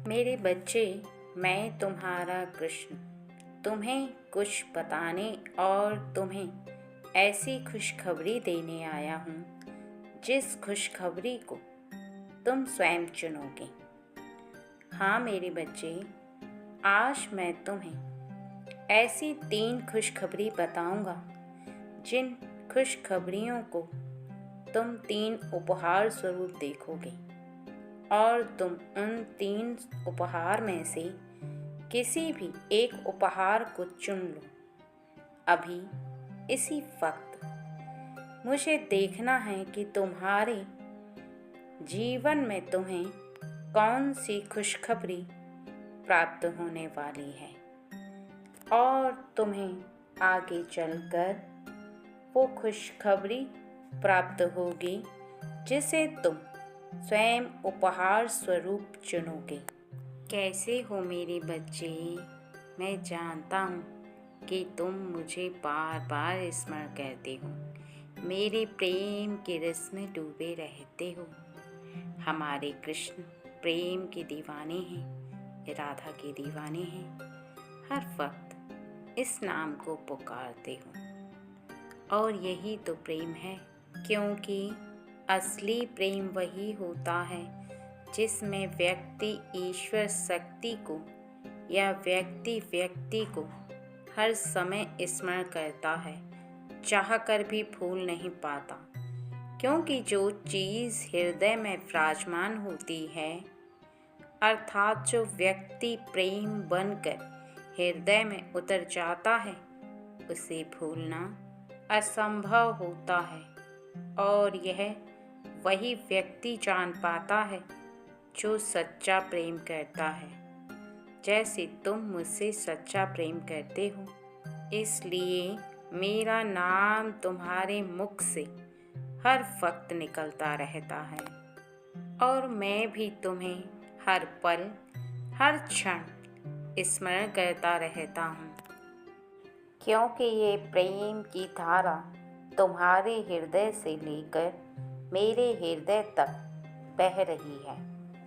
मेरे बच्चे, मैं तुम्हारा कृष्ण तुम्हें कुछ बताने और तुम्हें ऐसी खुशखबरी देने आया हूँ जिस खुशखबरी को तुम स्वयं चुनोगे। हाँ मेरे बच्चे, आज मैं तुम्हें ऐसी 3 खुशखबरी बताऊंगा जिन खुशखबरियों को तुम 3 उपहार स्वरूप देखोगे और तुम उन 3 उपहार में से किसी भी एक उपहार को चुन लो। अभी इसी वक्त मुझे देखना है कि तुम्हारे जीवन में तुम्हें कौन सी खुशखबरी प्राप्त होने वाली है और तुम्हें आगे चलकर वो खुशखबरी प्राप्त होगी जिसे तुम स्वयं उपहार स्वरूप चुनोगे। कैसे हो मेरे बच्चे? मैं जानता हूँ कि तुम मुझे बार बार स्मरण करते हो, मेरे प्रेम के रस में डूबे रहते हो। हमारे कृष्ण प्रेम के दीवाने हैं, राधा के दीवाने हैं। हर वक्त इस नाम को पुकारते हो और यही तो प्रेम है, क्योंकि असली प्रेम वही होता है जिसमें व्यक्ति ईश्वर शक्ति को या व्यक्ति को हर समय स्मरण करता है, चाह कर भी भूल नहीं पाता। क्योंकि जो चीज़ हृदय में विराजमान होती है, अर्थात जो व्यक्ति प्रेम बनकर हृदय में उतर जाता है, उसे भूलना असंभव होता है। और यह वही व्यक्ति जान पाता है जो सच्चा प्रेम करता है, जैसे तुम मुझसे सच्चा प्रेम करते हो। इसलिए मेरा नाम तुम्हारे मुख से हर वक्त निकलता रहता है और मैं भी तुम्हें हर पल हर क्षण स्मरण करता रहता हूँ, क्योंकि ये प्रेम की धारा तुम्हारे हृदय से लेकर मेरे हृदय तक बह रही है।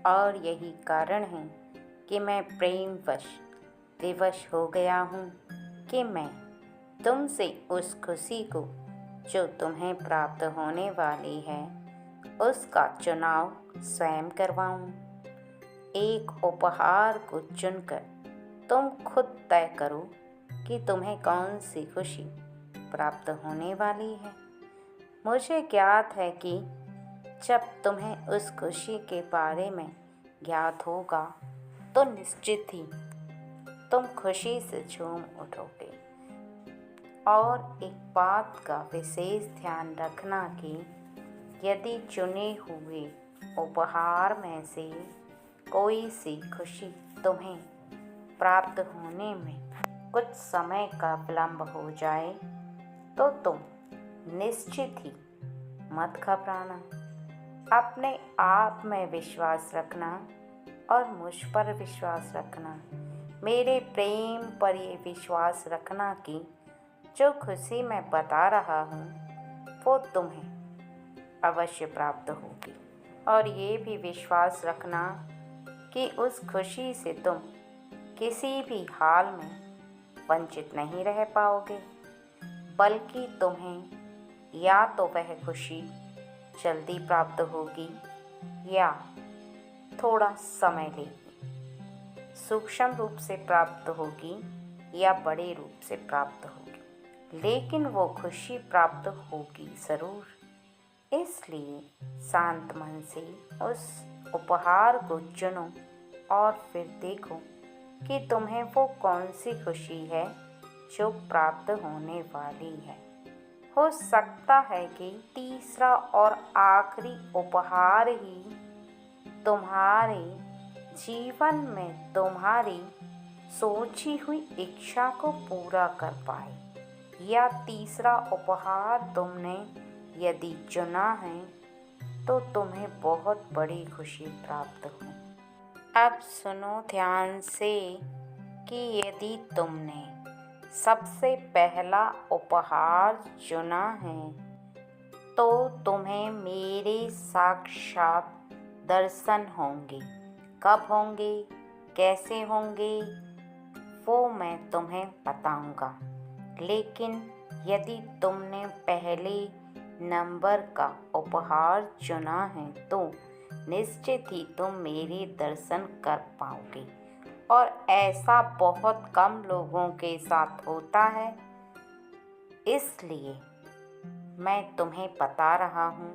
और यही कारण है कि मैं प्रेमवश विवश हो गया हूँ कि मैं तुमसे उस खुशी को जो तुम्हें प्राप्त होने वाली है उसका चुनाव स्वयं करवाऊँ। एक उपहार को चुनकर तुम खुद तय करो कि तुम्हें कौन सी खुशी प्राप्त होने वाली है। मुझे ज्ञात है कि जब तुम्हें उस खुशी के बारे में ज्ञात होगा तो निश्चित ही तुम खुशी से झूम उठोगे। और एक बात का विशेष ध्यान रखना कि यदि चुने हुए उपहार में से कोई सी खुशी तुम्हें प्राप्त होने में कुछ समय का विलंब हो जाए तो तुम निश्चित ही मत घबराना। अपने आप में विश्वास रखना और मुझ पर विश्वास रखना। मेरे प्रेम पर ये विश्वास रखना कि जो खुशी मैं बता रहा हूँ वो तुम्हें अवश्य प्राप्त होगी। और ये भी विश्वास रखना कि उस खुशी से तुम किसी भी हाल में वंचित नहीं रह पाओगे, बल्कि तुम्हें या तो वह खुशी जल्दी प्राप्त होगी या थोड़ा समय लेगी, सूक्ष्म रूप से प्राप्त होगी या बड़े रूप से प्राप्त होगी, लेकिन वो खुशी प्राप्त होगी ज़रूर। इसलिए शांत मन से उस उपहार को चुनो और फिर देखो कि तुम्हें वो कौन सी खुशी है जो प्राप्त होने वाली है। हो सकता है कि तीसरा और आखिरी उपहार ही तुम्हारे जीवन में तुम्हारी सोची हुई इच्छा को पूरा कर पाए, या तीसरा उपहार तुमने यदि चुना है तो तुम्हें बहुत बड़ी खुशी प्राप्त हो। अब सुनो ध्यान से कि यदि तुमने सबसे पहला उपहार चुना है तो तुम्हें मेरे साक्षात दर्शन होंगे। कब होंगे? कैसे होंगे वो मैं तुम्हें बताऊंगा। लेकिन यदि तुमने पहले नंबर का उपहार चुना है तो निश्चित ही तुम मेरे दर्शन कर पाओगे, और ऐसा बहुत कम लोगों के साथ होता है। इसलिए मैं तुम्हें बता रहा हूँ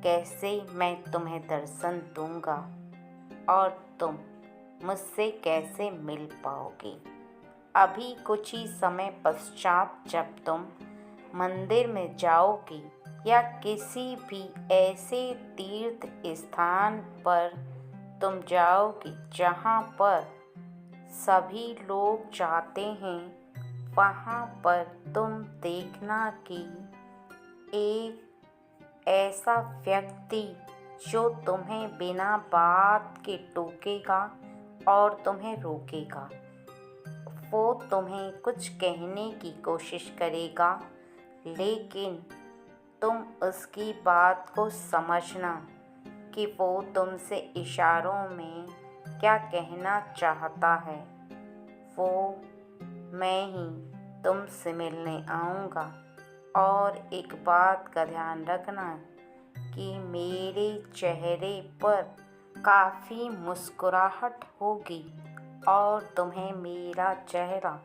कैसे मैं तुम्हें दर्शन दूंगा और तुम मुझसे कैसे मिल पाओगे। अभी कुछ ही समय पश्चात जब तुम मंदिर में जाओगे या किसी भी ऐसे तीर्थ स्थान पर तुम जाओगे जहाँ पर सभी लोग जाते हैं, वहाँ पर तुम देखना कि एक ऐसा व्यक्ति जो तुम्हें बिना बात के टोकेगा और तुम्हें रोकेगा। वो तुम्हें कुछ कहने की कोशिश करेगा, लेकिन तुम उसकी बात को समझना कि वो तुमसे इशारों में क्या कहना चाहता है। वो मैं ही तुमसे मिलने आऊँगा, और एक बात का ध्यान रखना कि मेरे चेहरे पर काफ़ी मुस्कुराहट होगी और तुम्हें मेरा चेहरा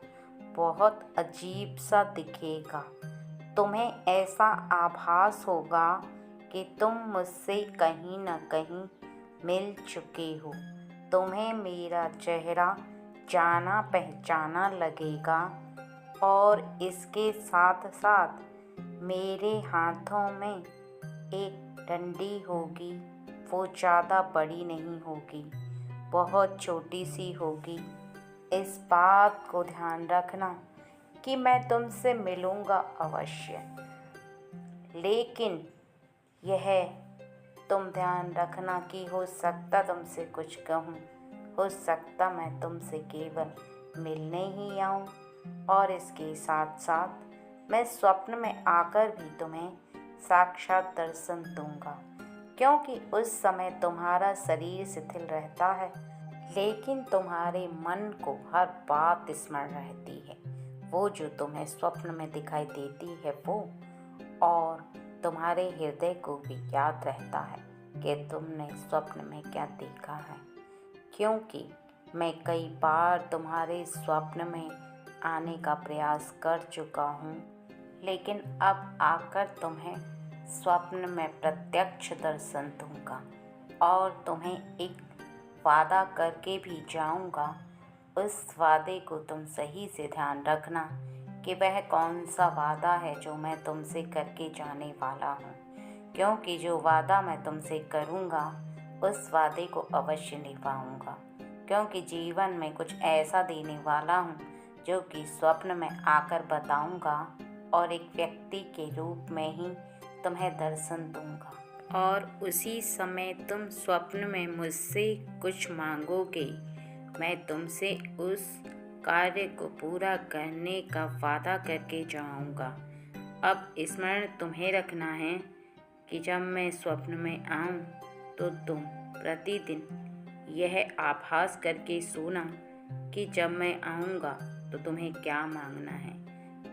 बहुत अजीब सा दिखेगा। तुम्हें ऐसा आभास होगा कि तुम मुझसे कहीं न कहीं मिल चुके हो। तुम्हें मेरा चेहरा जाना पहचाना लगेगा, और इसके साथ साथ मेरे हाथों में एक डंडी होगी। वो ज़्यादा बड़ी नहीं होगी, बहुत छोटी सी होगी। इस बात को ध्यान रखना कि मैं तुमसे मिलूँगा अवश्य, लेकिन यह तुम ध्यान रखना कि हो सकता तुमसे कुछ कहूँ, हो सकता मैं तुमसे केवल मिलने ही आऊँ, और इसके साथ साथ मैं स्वप्न में आकर भी तुम्हें साक्षात दर्शन दूंगा, क्योंकि उस समय तुम्हारा शरीर शिथिल रहता है, लेकिन तुम्हारे मन को हर बात स्मरण रहती है। वो जो तुम्हें स्वप्न में दिखाई देती है वो, और तुम्हारे हृदय को भी याद रहता है कि तुमने स्वप्न में क्या देखा है, क्योंकि मैं कई बार तुम्हारे स्वप्न में आने का प्रयास कर चुका हूँ, लेकिन अब आकर तुम्हें स्वप्न में प्रत्यक्ष दर्शन दूंगा, और तुम्हें एक वादा करके भी जाऊंगा। उस वादे को तुम सही से ध्यान रखना कि वह कौन सा वादा है जो मैं तुमसे करके जाने वाला हूँ, क्योंकि जो वादा मैं तुमसे करूँगा उस वादे को अवश्य निभाऊंगा, क्योंकि जीवन में कुछ ऐसा देने वाला हूँ जो कि स्वप्न में आकर बताऊंगा, और एक व्यक्ति के रूप में ही तुम्हें दर्शन दूंगा, और उसी समय तुम स्वप्न में मुझसे कुछ मांगोगे। मैं तुमसे उस कार्य को पूरा करने का वादा करके जाऊंगा। अब स्मरण तुम्हें रखना है कि जब मैं स्वप्न में आऊं तो तुम प्रतिदिन यह आभास करके सोना कि जब मैं आऊँगा तो तुम्हें क्या मांगना है।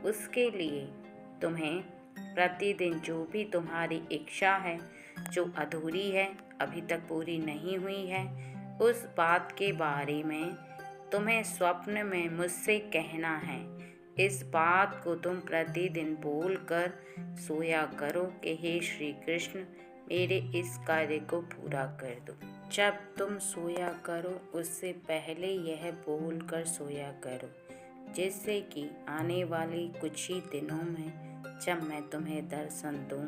उसके लिए तुम्हें प्रतिदिन जो भी तुम्हारी इच्छा है, जो अधूरी है, अभी तक पूरी नहीं हुई है, उस बात के बारे में तुम्हें स्वप्न में मुझसे कहना है। इस बात को तुम प्रतिदिन बोलकर सोया करो कि हे श्री कृष्ण, मेरे इस कार्य को पूरा कर दो। जब तुम सोया करो उससे पहले यह बोलकर सोया करो, जिससे कि आने वाले कुछ ही दिनों में जब मैं तुम्हें दर्शन दूं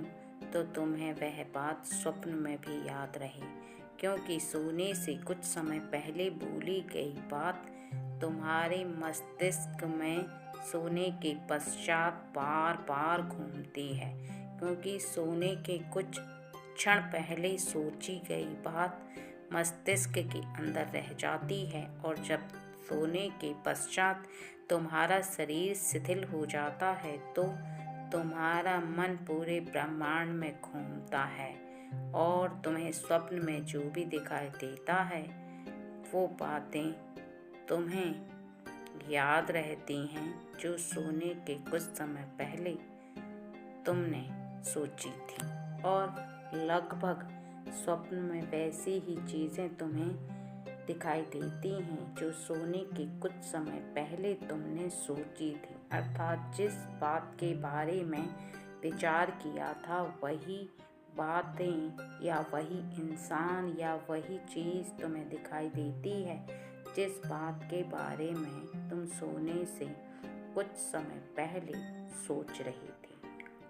तो तुम्हें वह बात स्वप्न में भी याद रहे, क्योंकि सोने से कुछ समय पहले बोली गई बात तुम्हारे मस्तिष्क में सोने के पश्चात बार बार घूमती है, क्योंकि सोने के कुछ क्षण पहले सोची गई बात मस्तिष्क के अंदर रह जाती है, और जब सोने के पश्चात तुम्हारा शरीर शिथिल हो जाता है तो तुम्हारा मन पूरे ब्रह्मांड में घूमता है, और तुम्हें स्वप्न में जो भी दिखाई देता है वो बातें तुम्हें याद रहती हैं जो सोने के कुछ समय पहले तुमने सोची थी, और लगभग स्वप्न में वैसी ही चीज़ें तुम्हें दिखाई देती हैं जो सोने के कुछ समय पहले तुमने सोची थी। अर्थात जिस बात के बारे में विचार किया था वही बातें या वही इंसान या वही चीज़ तुम्हें दिखाई देती है जिस बात के बारे में तुम सोने से कुछ समय पहले सोच रही थी।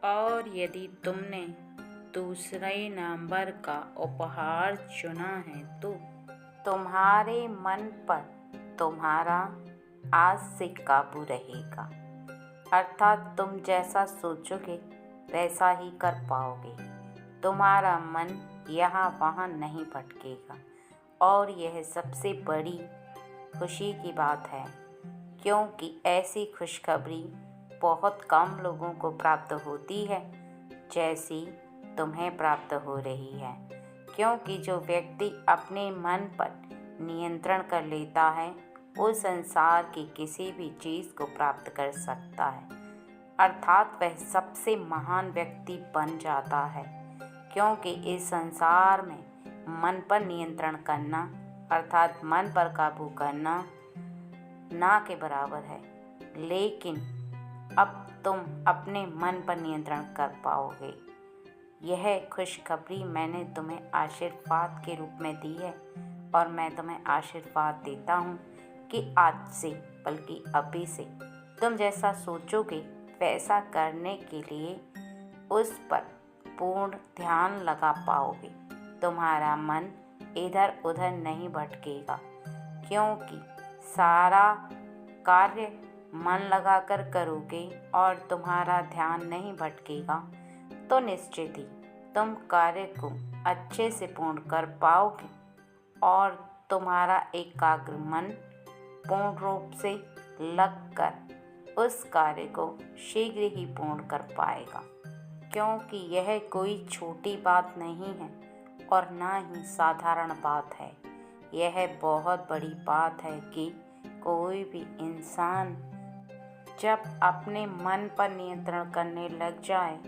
और यदि तुमने दूसरे नंबर का उपहार चुना है तो तुम्हारे मन पर तुम्हारा आज से काबू रहेगा। अर्थात तुम जैसा सोचोगे वैसा ही कर पाओगे। तुम्हारा मन यहाँ वहाँ नहीं भटकेगा, और यह सबसे बड़ी खुशी की बात है, क्योंकि ऐसी खुशखबरी बहुत कम लोगों को प्राप्त होती है जैसी तुम्हें प्राप्त हो रही है। क्योंकि जो व्यक्ति अपने मन पर नियंत्रण कर लेता है वो संसार की किसी भी चीज़ को प्राप्त कर सकता है। अर्थात वह सबसे महान व्यक्ति बन जाता है, क्योंकि इस संसार में मन पर नियंत्रण करना अर्थात मन पर काबू करना ना के बराबर है। लेकिन अब तुम अपने मन पर नियंत्रण कर पाओगे। यह खुशखबरी मैंने तुम्हें आशीर्वाद के रूप में दी है, और मैं तुम्हें आशीर्वाद देता हूँ कि आज से बल्कि अभी से तुम जैसा सोचोगे वैसा करने के लिए उस पर पूर्ण ध्यान लगा पाओगे। तुम्हारा मन इधर उधर नहीं भटकेगा, क्योंकि सारा कार्य मन लगाकर करोगे और तुम्हारा ध्यान नहीं भटकेगा तो निश्चित ही तुम कार्य को अच्छे से पूर्ण कर पाओगे, और तुम्हारा एकाग्र मन पूर्ण रूप से लगकर उस कार्य को शीघ्र ही पूर्ण कर पाएगा। क्योंकि यह कोई छोटी बात नहीं है और ना ही साधारण बात है। यह बहुत बड़ी बात है कि कोई भी इंसान जब अपने मन पर नियंत्रण करने लग जाए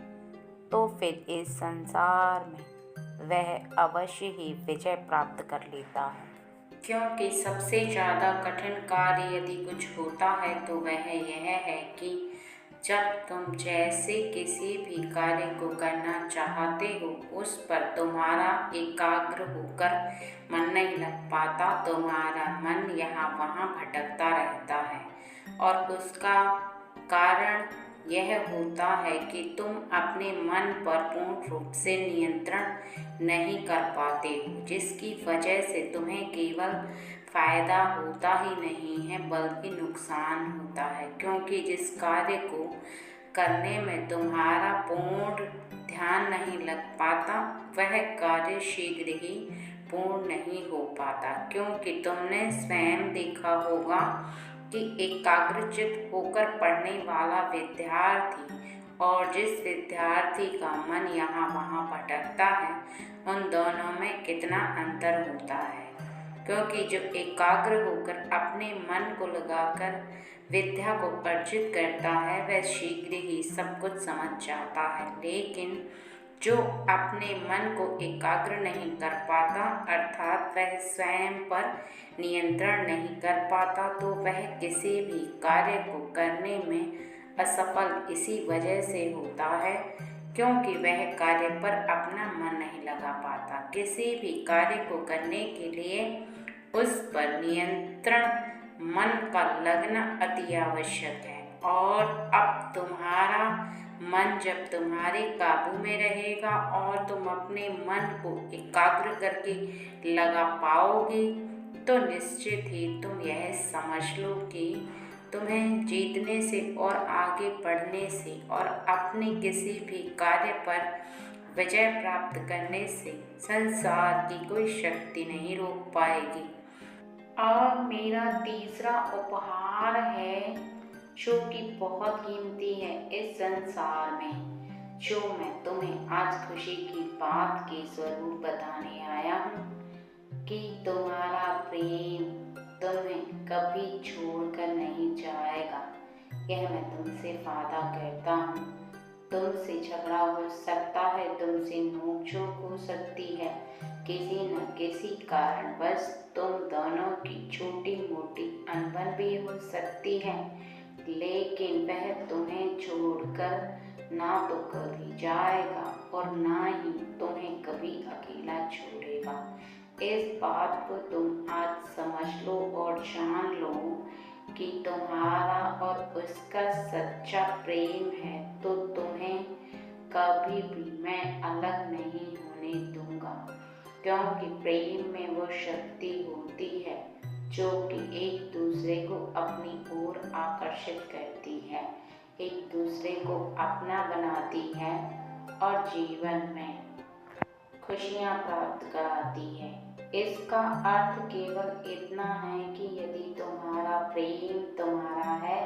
तो फिर इस संसार में वह अवश्य ही विजय प्राप्त कर लेता है। क्योंकि सबसे ज़्यादा कठिन कार्य यदि कुछ होता है तो वह यह है कि जब तुम जैसे किसी भी कार्य को करना चाहते हो उस पर तुम्हारा एकाग्र होकर मन नहीं लग पाता, तुम्हारा मन यहाँ वहाँ भटकता रहता है, और उसका कारण यह होता है कि तुम अपने मन पर पूर्ण रूप से नियंत्रण नहीं कर पाते हो, जिसकी वजह से तुम्हें केवल फ़ायदा होता ही नहीं है बल्कि नुकसान होता है। क्योंकि जिस कार्य को करने में तुम्हारा पूर्ण ध्यान नहीं लग पाता वह कार्य शीघ्र ही पूर्ण नहीं हो पाता। क्योंकि तुमने स्वयं देखा होगा कि एकाग्रचित होकर पढ़ने वाला विद्यार्थी और जिस विद्यार्थी का मन यहाँ वहाँ भटकता है उन दोनों में कितना अंतर होता है। क्योंकि जो एकाग्र होकर अपने मन को लगाकर विद्या को अर्जित करता है वह शीघ्र ही सब कुछ समझ जाता है, लेकिन जो अपने मन को एकाग्र नहीं कर पाता अर्थात वह स्वयं पर नियंत्रण नहीं कर पाता तो वह किसी भी कार्य को करने में असफल इसी वजह से होता है, क्योंकि वह कार्य पर अपना मन नहीं लगा पाता। किसी भी कार्य को करने के लिए उस पर नियंत्रण मन का लगना अति आवश्यक है, और अब तुम्हारा मन जब तुम्हारे काबू में रहेगा और तुम अपने मन को एकाग्र करके लगा पाओगे तो निश्चित ही तुम यह समझ लो कि तुम्हें जीतने से और आगे बढ़ने से और अपने किसी भी कार्य पर विजय प्राप्त करने से संसार की कोई शक्ति नहीं रोक पाएगी। और मेरा तीसरा उपहार है जो कि बहुत कीमती है इस संसार में, जो मैं तुम्हें आज खुशी की बात के स्वरूप बताने आया हूँ कि तुम्हारा प्रेम तुम्हें कभी छोड़कर नहीं जाएगा। यह मैं तुमसे वादा करता हूँ। तुमसे झगड़ा हो सकता है, तुमसे नोक-झोंक हो सकती है, किसी न किसी कारणवश तुम दोनों की छोटी मोटी अनबन भी हो सकती है, लेकिन वह तुम्हें छोड़कर ना तो कभी जाएगा और ना ही तुम्हें कभी अकेला छोड़ेगा। इस बात को तुम आज समझ लो और जान लो कि तुम्हारा और उसका सच्चा प्रेम है, तो तुम्हें कभी भी मैं अलग नहीं होने दूंगा, क्योंकि प्रेम में वो शक्ति होती है जो कि एक दूसरे को अपनी ओर आकर्षित करती है, एक दूसरे को अपना बनाती है और जीवन में खुशियाँ प्राप्त कराती है। इसका अर्थ केवल इतना है कि यदि तुम्हारा प्रेम तुम्हारा है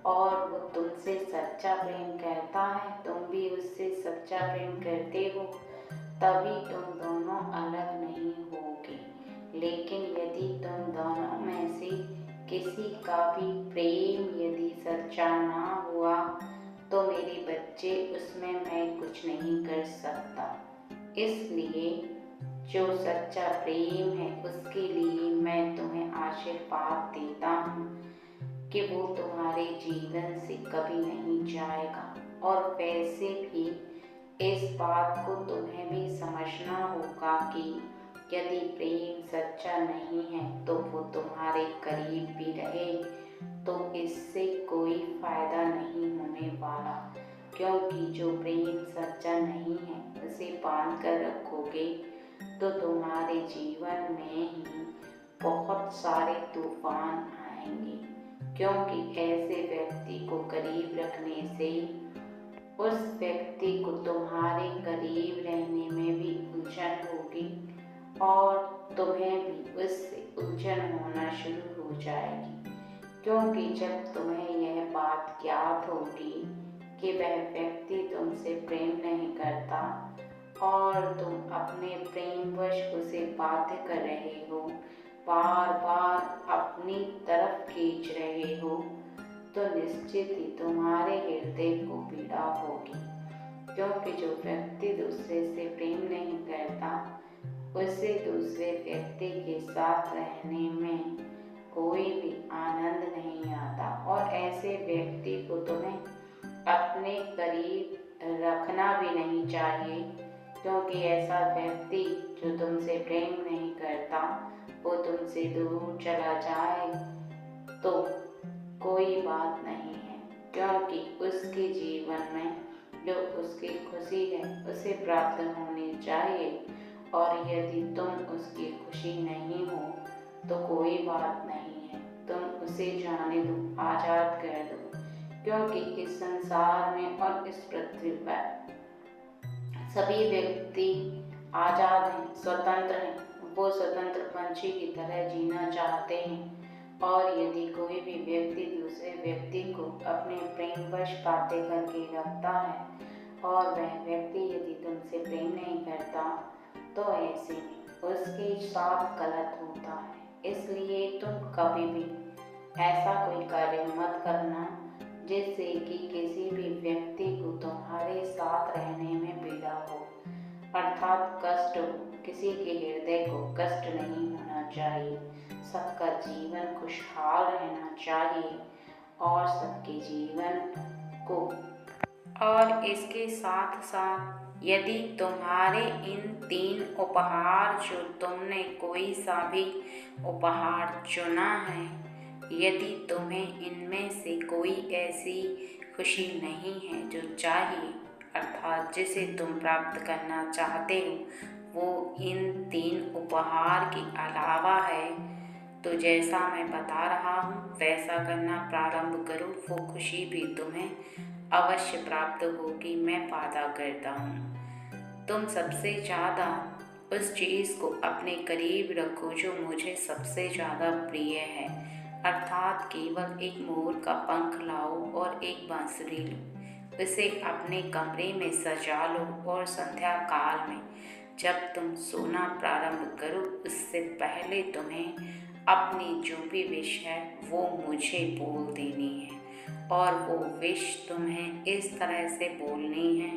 और वो तुमसे सच्चा प्रेम करता है, तुम भी उससे सच्चा प्रेम करते हो, तभी तुम दोनों अलग नहीं होगे। लेकिन यदि तुम दोनों में से किसी का भी प्रेम यदि सच्चा ना हुआ, तो मेरे बच्चे उसमें मैं कुछ नहीं कर सकता। इसलिए जो सच्चा प्रेम है उसके लिए मैं तुम्हें आशीर्वाद देता हूँ कि वो तुम्हारे जीवन से कभी नहीं जाएगा। और वैसे भी इस बात को तुम्हें भी समझना होगा कि यदि प्रेम सच्चा नहीं है तो वो तुम्हारे करीब भी रहे तो इससे कोई फायदा नहीं होने वाला, क्योंकि जो प्रेम सच्चा नहीं है उसे बांध कर रखोगे तो तुम्हारे जीवन में ही बहुत सारे तूफान आएंगे, क्योंकि ऐसे व्यक्ति को करीब रखने से उस व्यक्ति को तुम्हारे करीब रहने में भी उलझन होगी और तुम्हें भी उससे उलझन होना शुरू हो जाएगी, क्योंकि जब तुम्हें यह बात ज्ञात होगी कि वह व्यक्ति तुमसे प्रेम नहीं करता और तुम अपने प्रेमवश उसे बाध्य कर रहे हो, बार बार अपनी तरफ खींच रहे हो, तो निश्चित ही तुम्हारे हृदय को पीड़ा होगी, क्योंकि जो व्यक्ति दूसरे से प्रेम नहीं करता उसे दूसरे व्यक्ति के साथ रहने में कोई भी आनंद नहीं आता और ऐसे व्यक्ति को तुम्हें अपने करीब रखना भी नहीं चाहिए, क्योंकि ऐसा व्यक्ति जो तुमसे प्रेम नहीं करता वो तुमसे दूर चला जाए तो कोई बात नहीं है, क्योंकि उसके जीवन में जो उसकी खुशी है उसे प्राप्त होनी चाहिए। और यदि तुम उसकी खुशी नहीं हो तो कोई बात नहीं है, तुम उसे जाने दो, आज़ाद कर दो, क्योंकि इस संसार में और इस पृथ्वी पर सभी व्यक्ति आज़ाद हैं, स्वतंत्र हैं। वो स्वतंत्र पंछी की तरह जीना चाहते हैं और यदि कोई भी व्यक्ति दूसरे व्यक्ति को अपने प्रेमवश बातें करके रखता है और वह व्यक्ति यदि तुमसे प्रेम नहीं करता तो ऐसे में उसके साथ गलत होता है। इसलिए तुम कभी भी ऐसा कोई कार्य मत करना जिससे कि किसी भी व्यक्ति को तुम्हारे साथ रहने में पीड़ा हो, अर्थात कष्ट हो। किसी के हृदय को कष्ट नहीं होना चाहिए, सबका जीवन खुशहाल रहना चाहिए और सबके जीवन को। और इसके साथ साथ यदि तुम्हारे इन 3 उपहार जो तुमने कोई सा भी उपहार चुना है, यदि तुम्हें इनमें से कोई ऐसी खुशी नहीं है जो चाहिए, अर्थात जिसे तुम प्राप्त करना चाहते हो, वो इन 3 उपहार के अलावा है, तो जैसा मैं बता रहा हूँ वैसा करना प्रारंभ करो। वो खुशी भी तुम्हें अवश्य प्राप्त होगी, मैं वादा करता हूँ। तुम सबसे ज़्यादा उस चीज़ को अपने करीब रखो जो मुझे सबसे ज़्यादा प्रिय है, अर्थात केवल एक मोर का पंख लाओ और एक बांसुरी लो, उसे अपने कमरे में सजा लो और संध्या काल में जब तुम सोना प्रारंभ करो उससे पहले तुम्हें अपनी जो भी विश है वो मुझे बोल देनी है, और वो विश तुम्हें इस तरह से बोलनी है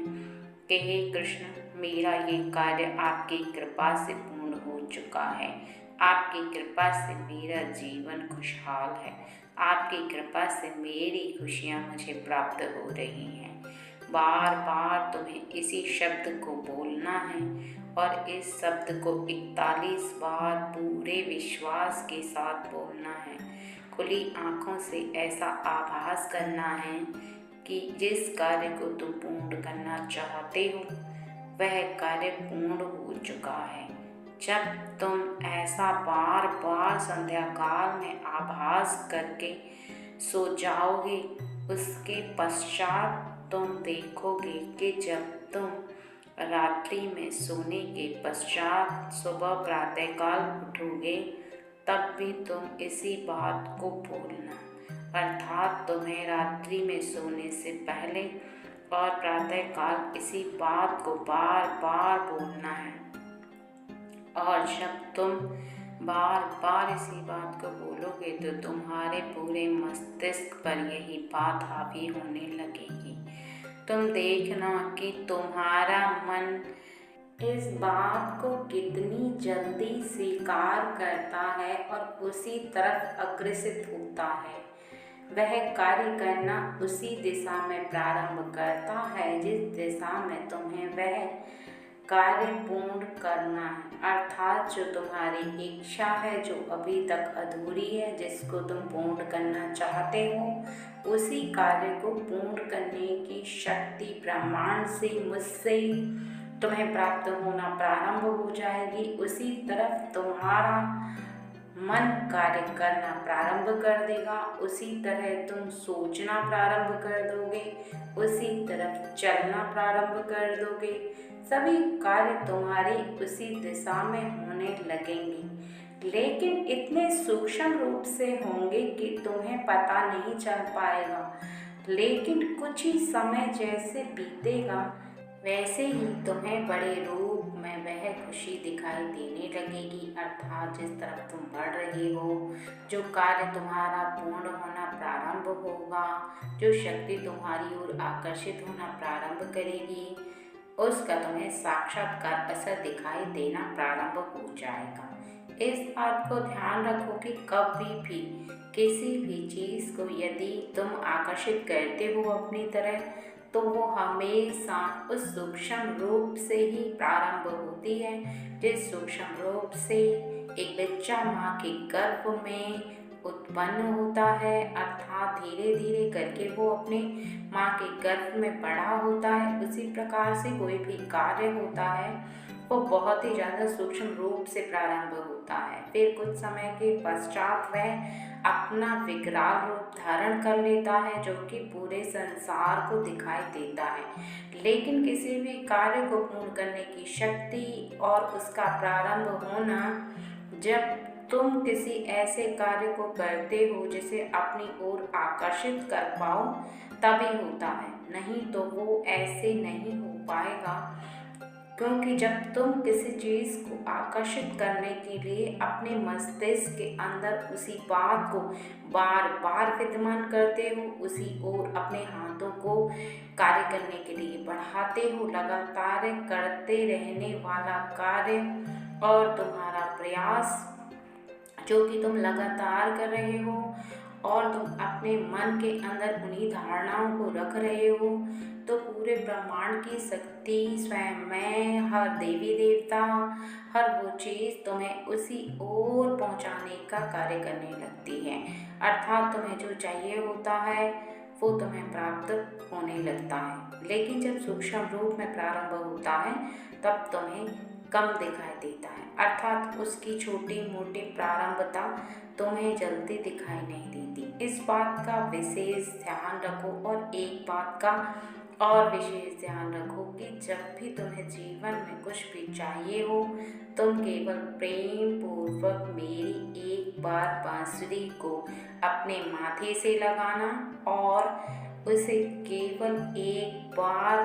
कि हे कृष्ण, मेरा ये कार्य आपकी कृपा से पूर्ण हो चुका है। आपकी कृपा से मेरा जीवन खुशहाल है। आपकी कृपा से मेरी खुशियाँ मुझे प्राप्त हो रही हैं। बार बार तुम्हें इसी शब्द को बोलना है, और इस शब्द को 41 बार पूरे विश्वास के साथ बोलना है। खुली आँखों से ऐसा आभास करना है कि जिस कार्य को तुम पूर्ण करना चाहते हो वह कार्य पूर्ण हो चुका है। जब तुम ऐसा बार बार संध्या काल में आभास करके सो जाओगे, उसके पश्चात तुम देखोगे कि जब तुम रात्रि में सोने के पश्चात सुबह प्रातःकाल उठोगे तब भी तुम इसी बात को बोलना, अर्थात तुम्हें रात्रि में सोने से पहले और प्रातःकाल इसी बात को बार बार बोलना है। और जब तुम बार बार इसी बात को बोलोगे तो तुम्हारे पूरे मस्तिष्क पर यही बात हावी होने लगेगी। तुम देखना कि तुम्हारा मन इस बात को कितनी जल्दी स्वीकार करता है और उसी तरफ अग्रसित होता है। वह कार्य करना उसी दिशा में प्रारंभ करता है जिस दिशा में तुम्हें वह कार्य पूर्ण करना है, अर्थात जो तुम्हारी इच्छा है, जो अभी तक अधूरी है, जिसको तुम पूर्ण करना चाहते हो, उसी कार्य को पूर्ण करने की शक्ति ब्रह्मांड से, मुझसे तुम्हें प्राप्त होना प्रारंभ हो जाएगी। उसी तरफ तुम्हारा मन कार्य करना प्रारंभ कर देगा, उसी तरह तुम सोचना प्रारंभ कर दोगे, उसी तरफ चलना प्रारंभ कर दोगे। सभी कार्य तुम्हारी उसी दिशा में होने लगेंगे, लेकिन इतने सूक्ष्म रूप से होंगे कि तुम्हें पता नहीं चल पाएगा। लेकिन कुछ ही समय जैसे बीतेगा वैसे ही तुम्हें बड़े रूप में वह खुशी दिखाई देने लगेगी, अर्थात जिस तरफ तुम बढ़ रहे हो, जो कार्य तुम्हारा पूर्ण होना प्रारंभ होगा, जो शक्ति तुम्हारी ओर आकर्षित होना प्रारंभ करेगी, उसका तुम्हें साक्षात्कार असर दिखाई देना प्रारंभ हो जाएगा। इस बात को ध्यान रखो कि कभी भी किसी भी चीज़ को यदि तुम आकर्षित करते हो अपनी तरह, तो वो हमेशा उस सूक्ष्म रूप से ही प्रारंभ होती है, जिस सूक्ष्म रूप से एक बच्चा माँ के गर्भ में उत्पन्न होता है, अर्थात धीरे धीरे करके वो अपने माँ के गर्भ में बड़ा होता है। उसी प्रकार से कोई भी कार्य होता है वो बहुत ही ज़्यादा सूक्ष्म रूप से प्रारंभ होता है। फिर कुछ समय के पश्चात वह अपना विकराल रूप धारण कर लेता है, जो कि पूरे संसार को दिखाई देता है। लेकिन किसी भी कार्य को पूर्ण करने की शक्ति और उसका प्रारंभ होना, जब तुम किसी ऐसे कार्य को करते हो जिसे अपनी ओर आकर्षित कर पाओ तभी होता है, नहीं तो वो ऐसे नहीं हो पाएगा। क्योंकि जब तुम किसी चीज़ को आकर्षित करने के लिए अपने मस्तिष्क के अंदर उसी बात को बार बार विद्यमान करते हो, उसी ओर अपने हाथों को कार्य करने के लिए बढ़ाते हो, लगातार करते रहने वाला कार्य और तुम्हारा प्रयास जो कि तुम लगातार कर रहे हो, और तुम अपने मन के अंदर उन्हीं धारणाओं को रख रहे हो, तो पूरे ब्रह्मांड की शक्ति, स्वयं मैं, हर देवी देवता, हर वो चीज़ तुम्हें उसी ओर पहुंचाने का कार्य करने लगती है। अर्थात तुम्हें जो चाहिए होता है वो तुम्हें प्राप्त होने लगता है। लेकिन जब सूक्ष्म रूप में प्रारंभ होता है तब तुम्हें कम दिखाई देता है, अर्थात उसकी छोटी मोटी प्रारंभता तुम्हें जल्दी दिखाई नहीं देती। इस बात का विशेष ध्यान रखो, और एक बात का और विशेष ध्यान रखो कि जब भी तुम्हें जीवन में कुछ भी चाहिए हो, तुम केवल प्रेम पूर्वक मेरी एक बार बांसुरी को अपने माथे से लगाना और उसे केवल एक बार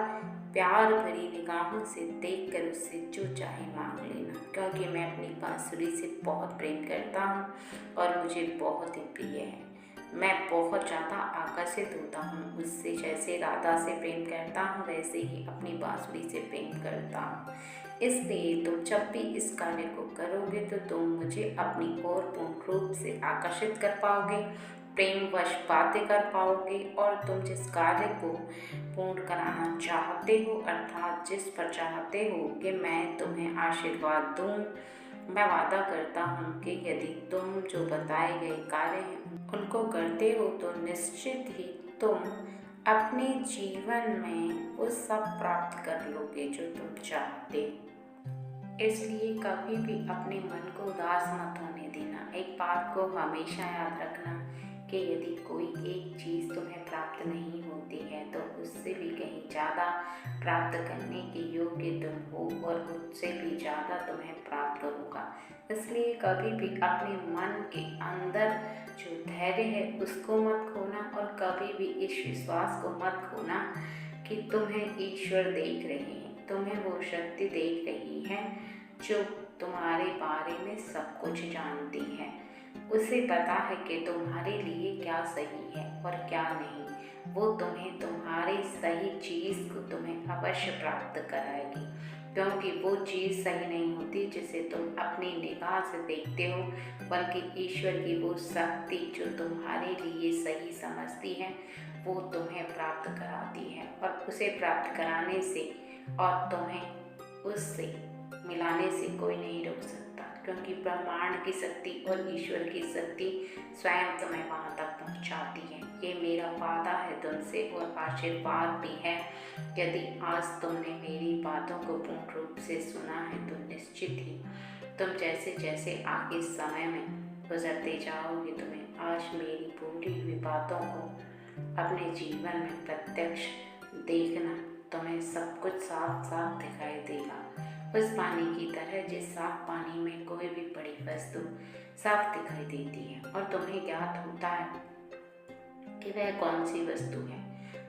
प्यार भरी निगाहों से देखकर उससे जो चाहे मांग लेना, क्योंकि मैं अपनी बांसुरी से बहुत प्रेम करता हूँ और मुझे बहुत ही प्रिय है। मैं बहुत ज़्यादा आकर्षित होता हूँ उससे। जैसे राधा से प्रेम करता हूँ वैसे ही अपनी बांसुरी से प्रेम करता हूँ। इसलिए तुम जब भी इस कार्य को करोगे तो तुम मुझे अपनी ओर पूर्ण रूप से आकर्षित कर पाओगे, प्रेमवश बातें कर पाओगे और तुम जिस कार्य को पूर्ण कराना चाहते हो, अर्थात जिस पर चाहते हो कि मैं तुम्हें आशीर्वाद दूँ, मैं वादा करता हूँ कि यदि तुम जो बताए गए कार्य हैं उनको करते हो तो निश्चित ही तुम अपने जीवन में वो सब प्राप्त कर लोगे जो तुम चाहते हो। इसलिए कभी भी अपने मन को उदास मत होने देना। एक बात को हमेशा याद रखना कि यदि कोई एक चीज़ तुम्हें प्राप्त नहीं होती है तो उससे भी कहीं ज़्यादा प्राप्त करने के योग्य तुम हो और उससे भी ज़्यादा तुम्हें प्राप्त होगा। इसलिए कभी भी अपने मन के अंदर जो धैर्य है उसको मत खोना और कभी भी इस विश्वास को मत खोना कि तुम्हें ईश्वर देख रहे हैं, तुम्हें वो शक्ति देख रही है जो तुम्हारे बारे में सब कुछ जानती है। उसे पता है कि तुम्हारे लिए क्या सही है और क्या नहीं। वो तुम्हें तुम्हारी सही चीज़ को तुम्हें अवश्य प्राप्त कराएगी, क्योंकि वो चीज़ सही नहीं होती जिसे तुम अपनी निगाह से देखते हो, बल्कि ईश्वर की वो शक्ति जो तुम्हारे लिए सही समझती है वो तुम्हें प्राप्त कराती है। और उसे प्राप्त कराने से और तुम्हें उससे मिलाने से कोई नहीं रोक सकता, क्योंकि ब्रह्मांड की शक्ति और ईश्वर की शक्ति स्वयं तुम्हें वहाँ तक पहुँचाती है। ये मेरा वादा है तुमसे और आशीर्वाद भी है। यदि आज तुमने मेरी बातों को पूर्ण रूप से सुना है तो निश्चित ही तुम जैसे जैसे आगे समय में गुजरते जाओगे तुम्हें आज मेरी बोली हुई बातों को अपने जीवन में प्रत्यक्ष देखना, तुम्हें सब कुछ साफ साफ दिखाई देगा। उस पानी की तरह जिस साफ पानी में कोई भी बड़ी वस्तु साफ दिखाई देती है और तुम्हें ज्ञात होता है कि वह कौन सी वस्तु है,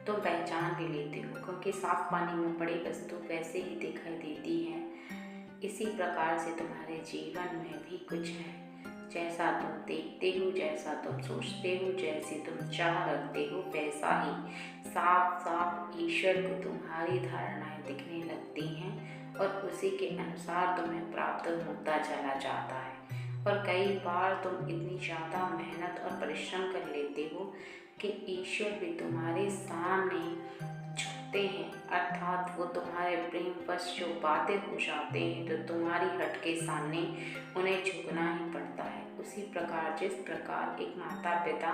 तुम पहचान भी लेते हो, क्योंकि साफ पानी में बड़ी वस्तु वैसे ही दिखाई देती है। इसी प्रकार से तुम्हारे जीवन में भी कुछ है। जैसा तुम देखते हो, जैसा तुम सोचते हो, जैसी तुम चाह रखते हो, वैसा ही साफ साफ ईश्वर को तुम्हारी धारणाएं दिखने लगती हैं और उसी के अनुसार तुम्हें प्राप्त होता चला जाता है। और कई बार तुम इतनी ज़्यादा मेहनत और परिश्रम कर लेते हो कि ईश्वर भी तुम्हारे सामने झुकते हैं, अर्थात वो तुम्हारे प्रेमवश जो बातें हो जाते हैं तो तुम्हारी हट के सामने उन्हें झुकना ही पड़ता है। उसी प्रकार जिस प्रकार एक माता पिता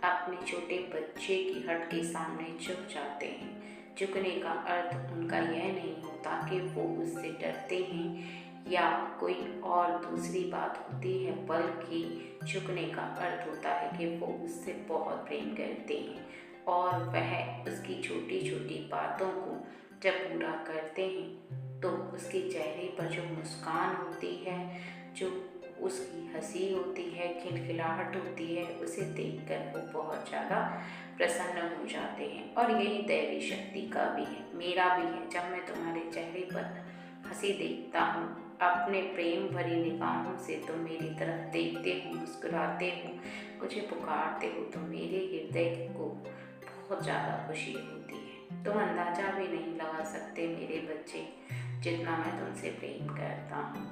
अपने छोटे बच्चे की हट के सामने झुक जाते हैं, झुकने का अर्थ उनका यह नहीं होता कि वो उससे डरते हैं या कोई और दूसरी बात होती है, बल्कि झुकने का अर्थ होता है कि वो उससे बहुत प्रेम करते हैं और वह उसकी छोटी छोटी बातों को जब पूरा करते हैं तो उसके चेहरे पर जो मुस्कान होती है, जो उसकी हंसी होती है, खिलखिलाहट होती है, उसे देखकर वो बहुत ज़्यादा प्रसन्न हो जाते हैं। और यही दैवी शक्ति का भी है, मेरा भी है। जब मैं तुम्हारे चेहरे पर हंसी देखता हूँ, अपने प्रेम भरी निगाहों से तुम मेरी तरफ देखते हो, मुस्कुराते हो, मुझे पुकारते हो, तो मेरे हृदय को बहुत ज़्यादा खुशी होती है। तुम अंदाज़ा भी नहीं लगा सकते मेरे बच्चे जितना मैं तुमसे प्रेम करता हूँ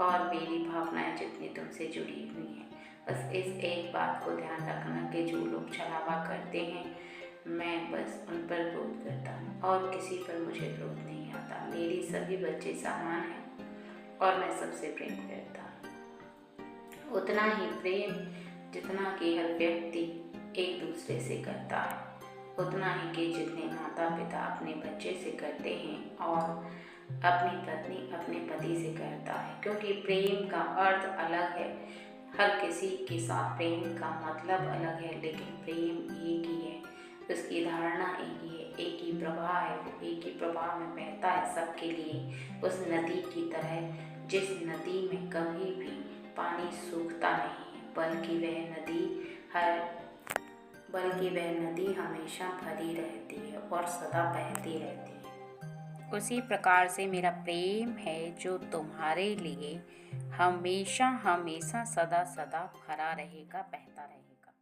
और मेरी भावनाएं जितनी तुमसे जुड़ी हुई हैं। बस इस एक बात को ध्यान रखना कि जो लोग छलावा करते हैं मैं बस उन पर क्रोध करता हूँ और किसी पर मुझे क्रोध नहीं आता। मेरी सभी बच्चे समान हैं और मैं सबसे प्रेम करता हूँ, उतना ही प्रेम जितना कि हर व्यक्ति एक दूसरे से करता है, उतना ही कि जितने माता पिता अपने बच्चे से करते हैं और अपनी पत्नी अपने पति से करता है। क्योंकि प्रेम का अर्थ अलग है, हर किसी के साथ प्रेम का मतलब अलग है, लेकिन प्रेम एक ही है, उसकी धारणा एक ही है, एक ही प्रवाह है, वो एक ही प्रवाह में बहता है सबके लिए। उस नदी की तरह जिस नदी में कभी भी पानी सूखता नहीं है, बल्कि वह नदी हमेशा भरी रहती है और सदा बहती रहती है। उसी प्रकार से मेरा प्रेम है जो तुम्हारे लिए हमेशा हमेशा सदा सदा भरा रहेगा, बहता रहेगा।